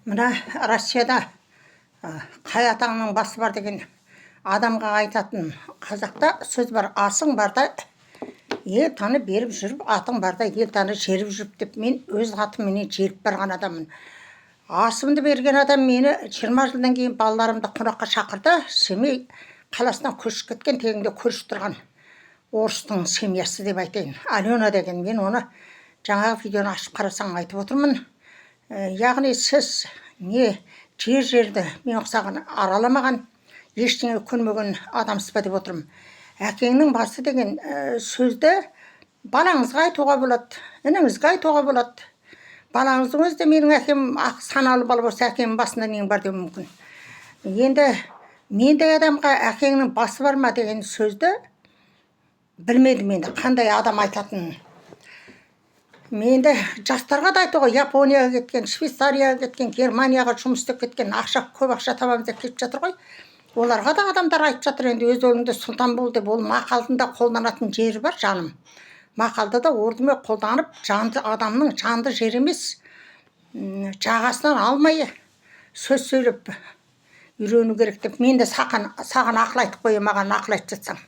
Мына Россияда қай атаңның басы бар деген адамға айтатын қазақта сөз бар: асың барда ел таны беріп жүріп, атың барда ел таны жеріп жүріп деп. Мен өз атымменен жеріп барған адаммын. Асымды берген адам мені 20 жылдан кейін балаларымды қонаққа шақырды. Семей қаласынан көшіп кеткен, тегінде көрші тұрған орыстың семьясы деп айтайын. Алена деген. Мен оны жаңағы видеоны ашып қарасаң айтып отырмын. Яғни сіз не жерді мен ұқсаған араламаған, ештеңе көрмеген адамсыз ба деп отырмын. Әкеңнің басы деген сөзді балаңызға айтуға болады, ініңізге айтуға болады. Балаңыздың өзі де менің әкем саналы бала болса, әкемнің басында нең бар деуі мүмкін. Енді мендей адамға әкеңнің басы бар ма деген сөзді білмедім енді қандай адам айтатынын. Менде жастарға да айтуға, Японияға кеткен, Швейцарияға кеткен, Германияға жұмыс істеп кеткен, көп ақша табамыз деп кетіп жатыр ғой. Оларға да адамдар айтып жатыр, енді өз ойыңды сұлтан бол деп. Ол мақалдың да қолданатын жері бар, жаным. Мақалды да орнымен қолданып, адамның жанды жері емес, жағасынан алмай сөз сөйлеп үйрену керек деп. Мен де саған ақыл айтып қоямын, маған ақыл айтып жатсаң.